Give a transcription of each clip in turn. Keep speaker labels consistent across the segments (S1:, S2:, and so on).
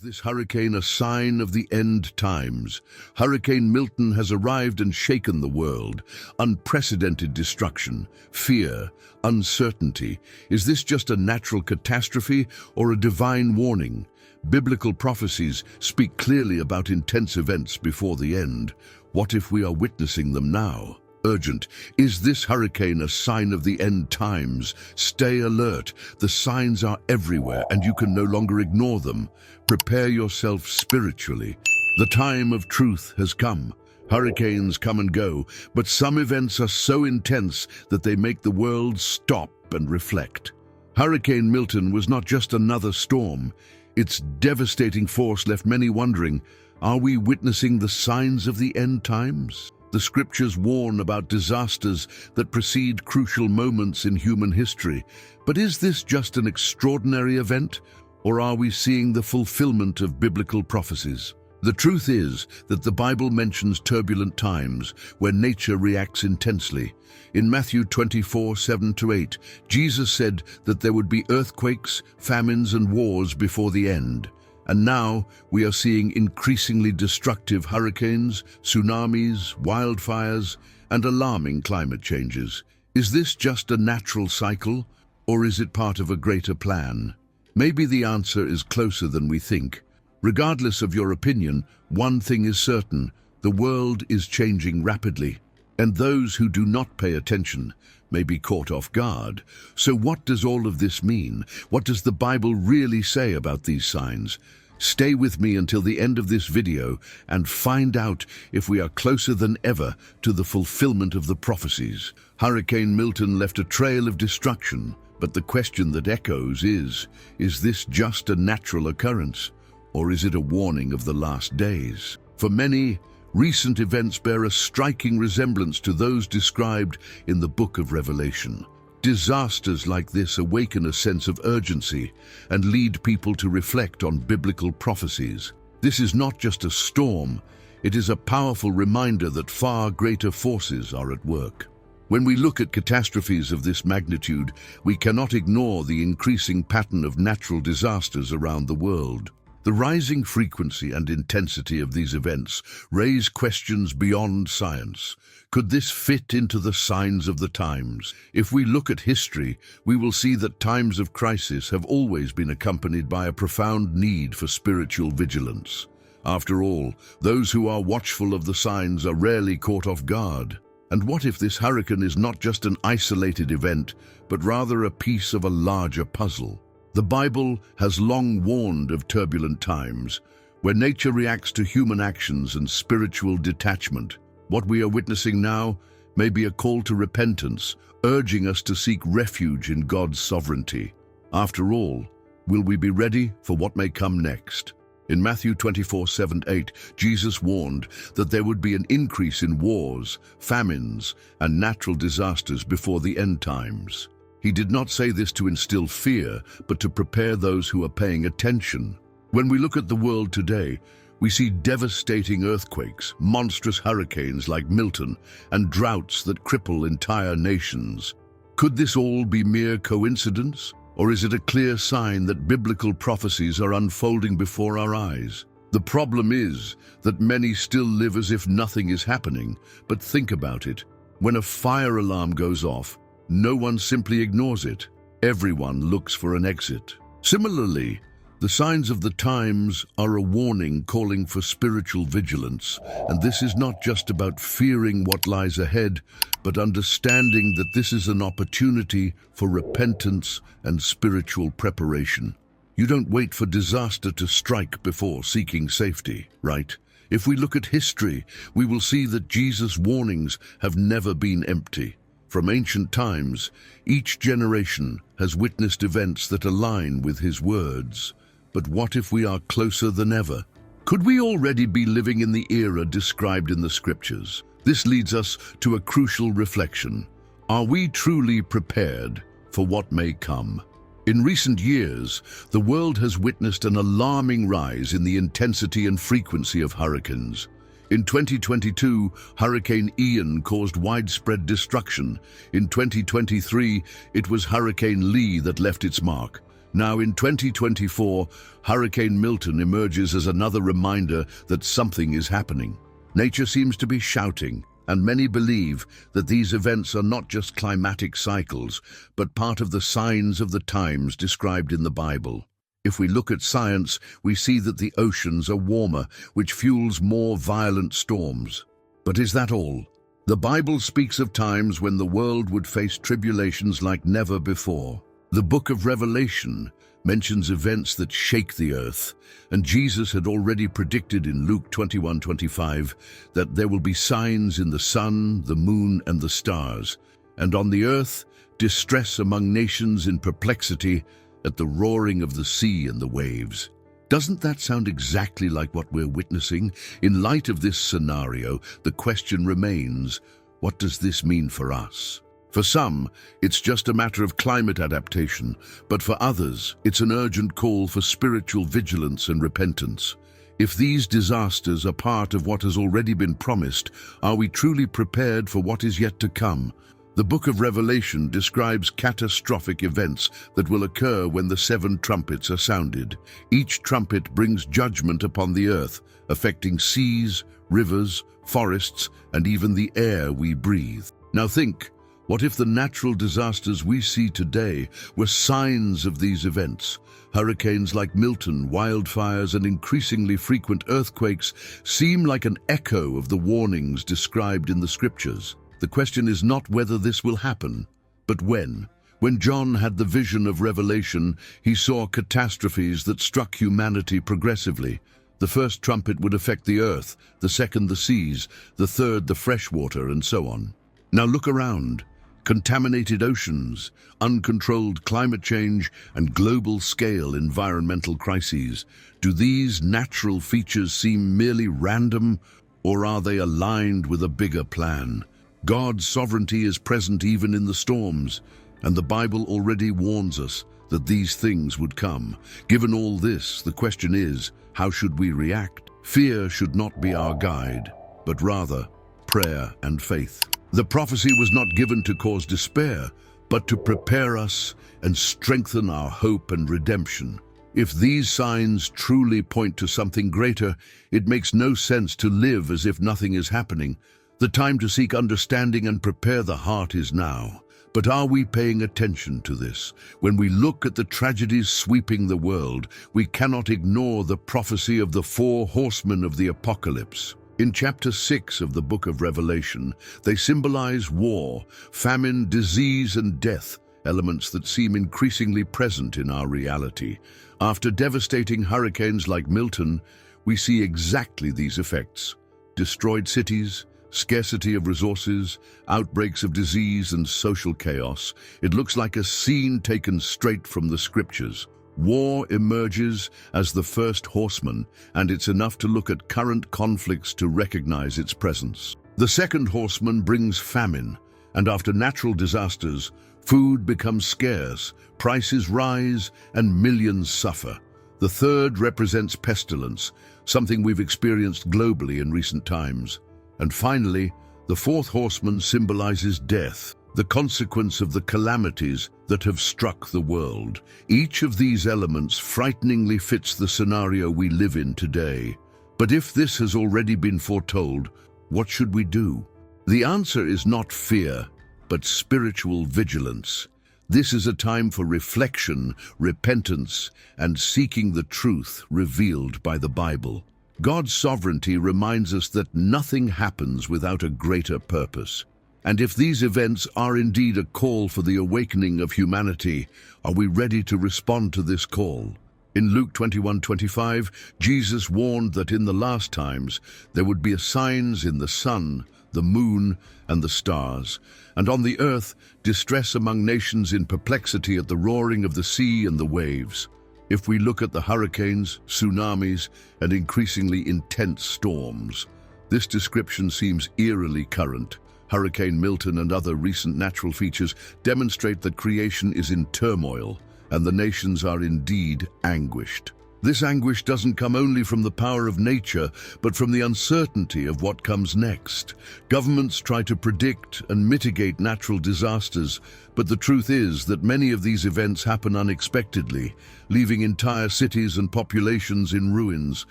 S1: This hurricane a sign of the end times? Hurricane Milton has arrived and shaken the world. Unprecedented destruction, fear, uncertainty. Is this just a natural catastrophe or a divine warning? Biblical prophecies speak clearly about intense events before the end. What if we are witnessing them now? Urgent. Is this hurricane a sign of the end times? Stay alert. The signs are everywhere and you can no longer ignore them. Prepare yourself spiritually. The time of truth has come. Hurricanes come and go, but some events are so intense that they make the world stop and reflect. Hurricane Milton was not just another storm. Its devastating force left many wondering, are we witnessing the signs of the end times? The scriptures warn about disasters that precede crucial moments in human history. But is this just an extraordinary event, or are we seeing the fulfillment of biblical prophecies? The truth is that the Bible mentions turbulent times where nature reacts intensely. In Matthew 24:7-8, Jesus said that there would be earthquakes, famines, and wars before the end. And now we are seeing increasingly destructive hurricanes, tsunamis, wildfires, and alarming climate changes. Is this just a natural cycle, or is it part of a greater plan? Maybe the answer is closer than we think. Regardless of your opinion, one thing is certain: the world is changing rapidly, and those who do not pay attention may be caught off guard. So what does all of this mean? What does the Bible really say about these signs? Stay with me until the end of this video and find out if we are closer than ever to the fulfillment of the prophecies. Hurricane Milton left a trail of destruction, but the question that echoes is this just a natural occurrence, or is it a warning of the last days? For many, recent events bear a striking resemblance to those described in the book of Revelation. Disasters like this awaken a sense of urgency and lead people to reflect on biblical prophecies. This is not just a storm, it is a powerful reminder that far greater forces are at work. When we look at catastrophes of this magnitude, we cannot ignore the increasing pattern of natural disasters around the world. The rising frequency and intensity of these events raise questions beyond science. Could this fit into the signs of the times? If we look at history, we will see that times of crisis have always been accompanied by a profound need for spiritual vigilance. After all, those who are watchful of the signs are rarely caught off guard. And what if this hurricane is not just an isolated event, but rather a piece of a larger puzzle? The Bible has long warned of turbulent times, where nature reacts to human actions and spiritual detachment. What we are witnessing now may be a call to repentance, urging us to seek refuge in God's sovereignty. After all, will we be ready for what may come next? In Matthew 24:7-8, Jesus warned that there would be an increase in wars, famines, and natural disasters before the end times. He did not say this to instill fear, but to prepare those who are paying attention. When we look at the world today, we see devastating earthquakes, monstrous hurricanes like Milton, and droughts that cripple entire nations. Could this all be mere coincidence? Or is it a clear sign that biblical prophecies are unfolding before our eyes? The problem is that many still live as if nothing is happening. But think about it. When a fire alarm goes off, no one simply ignores it. Everyone looks for an exit. Similarly, the signs of the times are a warning calling for spiritual vigilance. And this is not just about fearing what lies ahead, but understanding that this is an opportunity for repentance and spiritual preparation. You don't wait for disaster to strike before seeking safety, right? If we look at history, we will see that Jesus' warnings have never been empty. From ancient times, each generation has witnessed events that align with his words. But what if we are closer than ever? Could we already be living in the era described in the scriptures? This leads us to a crucial reflection. Are we truly prepared for what may come? In recent years, the world has witnessed an alarming rise in the intensity and frequency of hurricanes. In 2022, Hurricane Ian caused widespread destruction. In 2023, it was Hurricane Lee that left its mark, Now in 2024, Hurricane Milton emerges as another reminder that something is happening. Nature seems to be shouting, and many believe that these events are not just climatic cycles, but part of the signs of the times described in the Bible. If we look at science, we see that the oceans are warmer, which fuels more violent storms. But is that all? The Bible speaks of times when the world would face tribulations like never before. The book of Revelation mentions events that shake the earth, and Jesus had already predicted in Luke 21:25 that there will be signs in the sun, the moon, and the stars, and on the earth, distress among nations in perplexity at the roaring of the sea and the waves. Doesn't that sound exactly like what we're witnessing? In light of this scenario, the question remains, what does this mean for us? For some, it's just a matter of climate adaptation, but for others, it's an urgent call for spiritual vigilance and repentance. If these disasters are part of what has already been promised, are we truly prepared for what is yet to come? The book of Revelation describes catastrophic events that will occur when the 7 trumpets are sounded. Each trumpet brings judgment upon the earth, affecting seas, rivers, forests, and even the air we breathe. Now think, what if the natural disasters we see today were signs of these events? Hurricanes like Milton, wildfires, and increasingly frequent earthquakes seem like an echo of the warnings described in the scriptures. The question is not whether this will happen, but when. When John had the vision of Revelation, he saw catastrophes that struck humanity progressively. The first trumpet would affect the earth, the second the seas, the third the fresh water, and so on. Now look around. Contaminated oceans, uncontrolled climate change, and global-scale environmental crises. Do these natural features seem merely random, or are they aligned with a bigger plan? God's sovereignty is present even in the storms, and the Bible already warns us that these things would come. Given all this, the question is, how should we react? Fear should not be our guide, but rather prayer and faith. The prophecy was not given to cause despair, but to prepare us and strengthen our hope and redemption. If these signs truly point to something greater, it makes no sense to live as if nothing is happening. The time to seek understanding and prepare the heart is now. But are we paying attention to this? When we look at the tragedies sweeping the world, we cannot ignore the prophecy of the 4 horsemen of the apocalypse. In chapter 6 of the book of Revelation, they symbolize war, famine, disease, and death, elements that seem increasingly present in our reality. After devastating hurricanes like Milton, we see exactly these effects: destroyed cities, scarcity of resources, outbreaks of disease, and social chaos. It looks like a scene taken straight from the scriptures. War emerges as the first horseman, and it's enough to look at current conflicts to recognize its presence. The second horseman brings famine, and after natural disasters, food becomes scarce, prices rise, and millions suffer. The third represents pestilence, something we've experienced globally in recent times. And finally, the fourth horseman symbolizes death, the consequence of the calamities that have struck the world. Each of these elements frighteningly fits the scenario we live in today. But if this has already been foretold, what should we do? The answer is not fear, but spiritual vigilance. This is a time for reflection, repentance, and seeking the truth revealed by the Bible. God's sovereignty reminds us that nothing happens without a greater purpose. And if these events are indeed a call for the awakening of humanity, are we ready to respond to this call? In Luke 21:25, Jesus warned that in the last times there would be signs in the sun, the moon, and the stars, and on the earth distress among nations in perplexity at the roaring of the sea and the waves. If we look at the hurricanes, tsunamis, and increasingly intense storms, this description seems eerily current. Hurricane Milton and other recent natural features demonstrate that creation is in turmoil and the nations are indeed anguished. This anguish doesn't come only from the power of nature, but from the uncertainty of what comes next. Governments try to predict and mitigate natural disasters, but the truth is that many of these events happen unexpectedly, leaving entire cities and populations in ruins.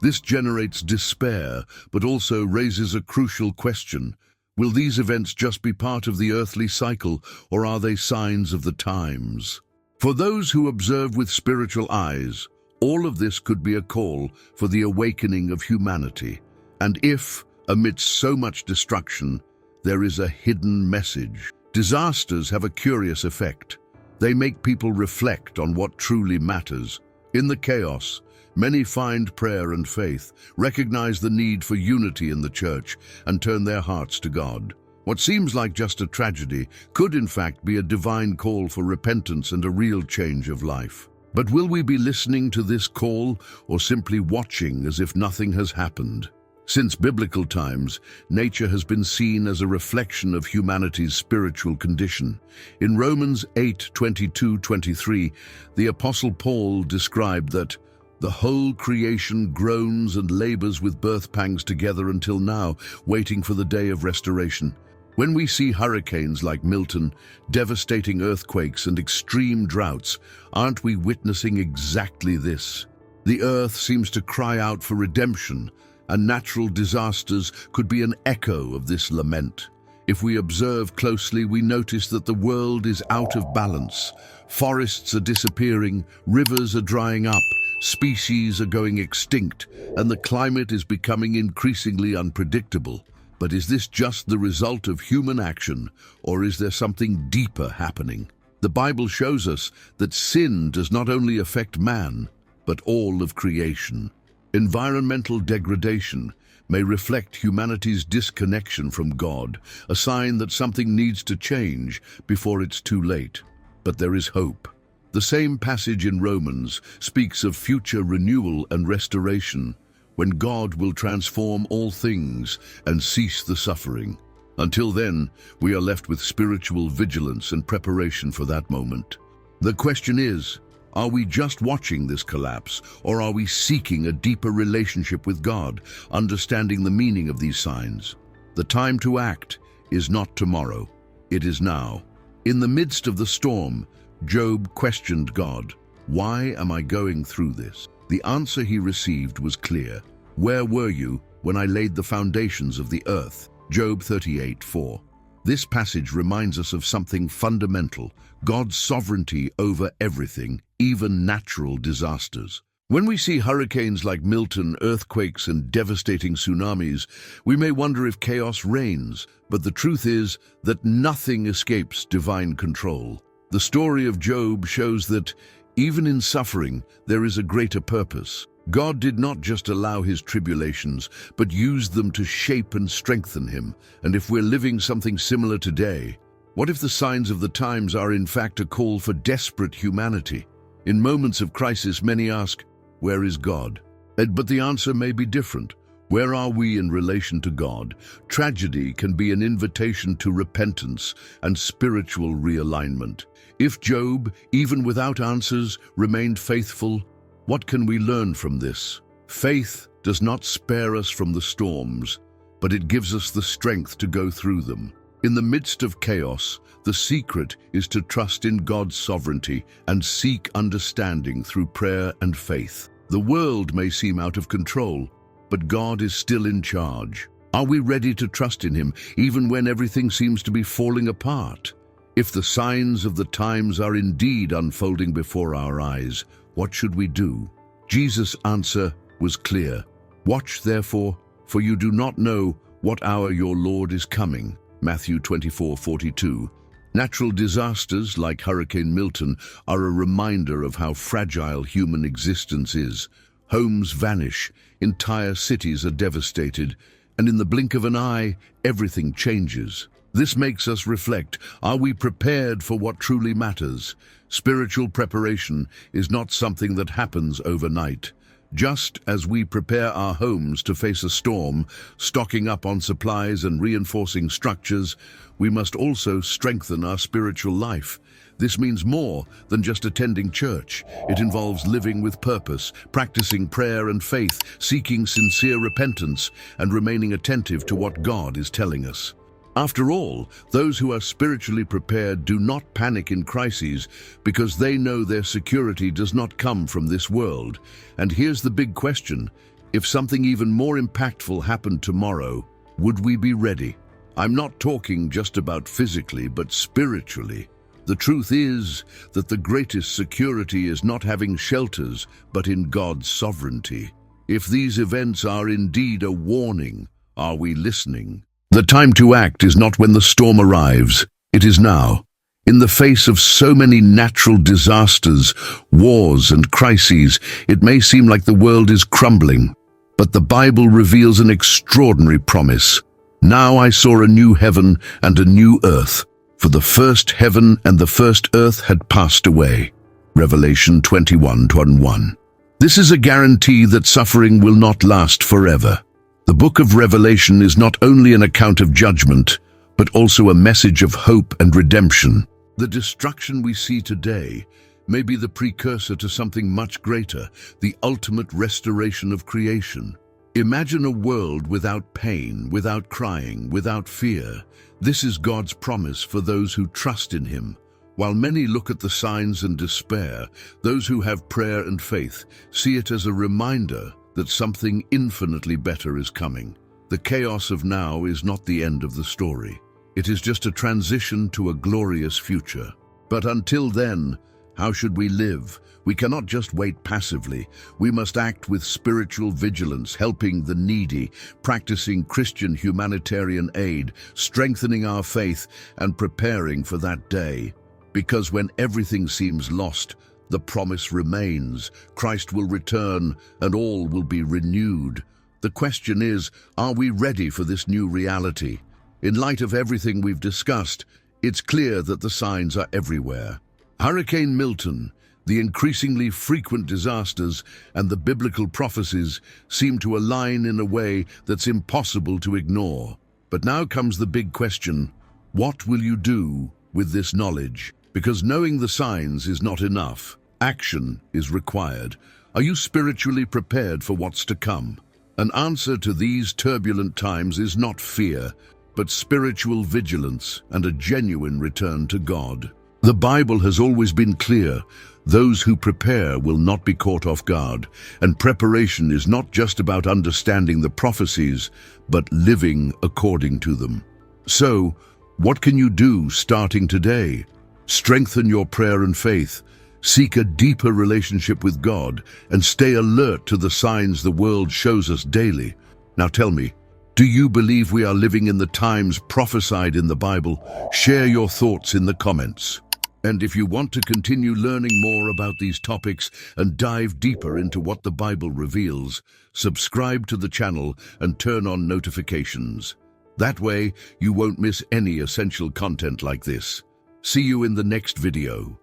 S1: This generates despair, but also raises a crucial question. Will these events just be part of the earthly cycle, or are they signs of the times? For those who observe with spiritual eyes, all of this could be a call for the awakening of humanity. And if, amidst so much destruction, there is a hidden message. Disasters have a curious effect. They make people reflect on what truly matters. In the chaos, many find prayer and faith, recognize the need for unity in the church, and turn their hearts to God. What seems like just a tragedy could in fact be a divine call for repentance and a real change of life. But will we be listening to this call or simply watching as if nothing has happened? Since biblical times, nature has been seen as a reflection of humanity's spiritual condition. In Romans 8:22-23, the Apostle Paul described that the whole creation groans and labors with birth pangs together until now, waiting for the day of restoration. When we see hurricanes like Milton, devastating earthquakes and extreme droughts, aren't we witnessing exactly this? The earth seems to cry out for redemption, and natural disasters could be an echo of this lament. If we observe closely, we notice that the world is out of balance. Forests are disappearing, rivers are drying up, species are going extinct, and the climate is becoming increasingly unpredictable. But is this just the result of human action, or is there something deeper happening? The Bible shows us that sin does not only affect man, but all of creation. Environmental degradation may reflect humanity's disconnection from God, a sign that something needs to change before it's too late. But there is hope. The same passage in Romans speaks of future renewal and restoration, when God will transform all things and cease the suffering. Until then, we are left with spiritual vigilance and preparation for that moment. The question is, are we just watching this collapse, or are we seeking a deeper relationship with God, understanding the meaning of these signs? The time to act is not tomorrow, it is now. In the midst of the storm, Job questioned God, "Why am I going through this?" The answer he received was clear. "Where were you when I laid the foundations of the earth?" Job 38:4. This passage reminds us of something fundamental: God's sovereignty over everything, even natural disasters. When we see hurricanes like Milton, earthquakes, and devastating tsunamis, we may wonder if chaos reigns, but the truth is that nothing escapes divine control. The story of Job shows that even in suffering, there is a greater purpose. God did not just allow his tribulations, but used them to shape and strengthen him. And if we're living something similar today, what if the signs of the times are in fact a call for desperate humanity? In moments of crisis, many ask, where is God? But the answer may be different. Where are we in relation to God? Tragedy can be an invitation to repentance and spiritual realignment. If Job, even without answers, remained faithful, what can we learn from this? Faith does not spare us from the storms, but it gives us the strength to go through them. In the midst of chaos, the secret is to trust in God's sovereignty and seek understanding through prayer and faith. The world may seem out of control, but God is still in charge. Are we ready to trust in him, even when everything seems to be falling apart? If the signs of the times are indeed unfolding before our eyes, what should we do? Jesus' answer was clear. Watch therefore, for you do not know what hour your Lord is coming. Matthew 24:42. Natural disasters like Hurricane Milton are a reminder of how fragile human existence is. Homes vanish, entire cities are devastated, and in the blink of an eye, everything changes. This makes us reflect, are we prepared for what truly matters? Spiritual preparation is not something that happens overnight. Just as we prepare our homes to face a storm, stocking up on supplies and reinforcing structures, we must also strengthen our spiritual life. This means more than just attending church. It involves living with purpose, practicing prayer and faith, seeking sincere repentance, and remaining attentive to what God is telling us. After all, those who are spiritually prepared do not panic in crises because they know their security does not come from this world. And here's the big question: if something even more impactful happened tomorrow, would we be ready? I'm not talking just about physically, but spiritually. The truth is that the greatest security is not having shelters, but in God's sovereignty. If these events are indeed a warning, are we listening? The time to act is not when the storm arrives, it is now. In the face of so many natural disasters, wars and crises, it may seem like the world is crumbling. But the Bible reveals an extraordinary promise. Now I saw a new heaven and a new earth, for the first heaven and the first earth had passed away. Revelation 21:1. This is a guarantee that suffering will not last forever. The book of Revelation is not only an account of judgment, but also a message of hope and redemption. The destruction we see today may be the precursor to something much greater, the ultimate restoration of creation. Imagine a world without pain, without crying, without fear. This is God's promise for those who trust in Him. While many look at the signs and despair, those who have prayer and faith see it as a reminder that something infinitely better is coming. The chaos of now is not the end of the story. It is just a transition to a glorious future. But until then, how should we live? We cannot just wait passively. We must act with spiritual vigilance, helping the needy, practicing Christian humanitarian aid, strengthening our faith, and preparing for that day. Because when everything seems lost, the promise remains. Christ will return and all will be renewed. The question is, are we ready for this new reality? In light of everything we've discussed, it's clear that the signs are everywhere. Hurricane Milton, the increasingly frequent disasters, and the biblical prophecies seem to align in a way that's impossible to ignore. But now comes the big question: what will you do with this knowledge? Because knowing the signs is not enough. Action is required. Are you spiritually prepared for what's to come? An answer to these turbulent times is not fear, but spiritual vigilance and a genuine return to God. The Bible has always been clear: those who prepare will not be caught off guard, and preparation is not just about understanding the prophecies, but living according to them. So, what can you do starting today? Strengthen your prayer and faith, seek a deeper relationship with God, and stay alert to the signs the world shows us daily. Now tell me, do you believe we are living in the times prophesied in the Bible? Share your thoughts in the comments. And if you want to continue learning more about these topics and dive deeper into what the Bible reveals, subscribe to the channel and turn on notifications. That way, you won't miss any essential content like this. See you in the next video.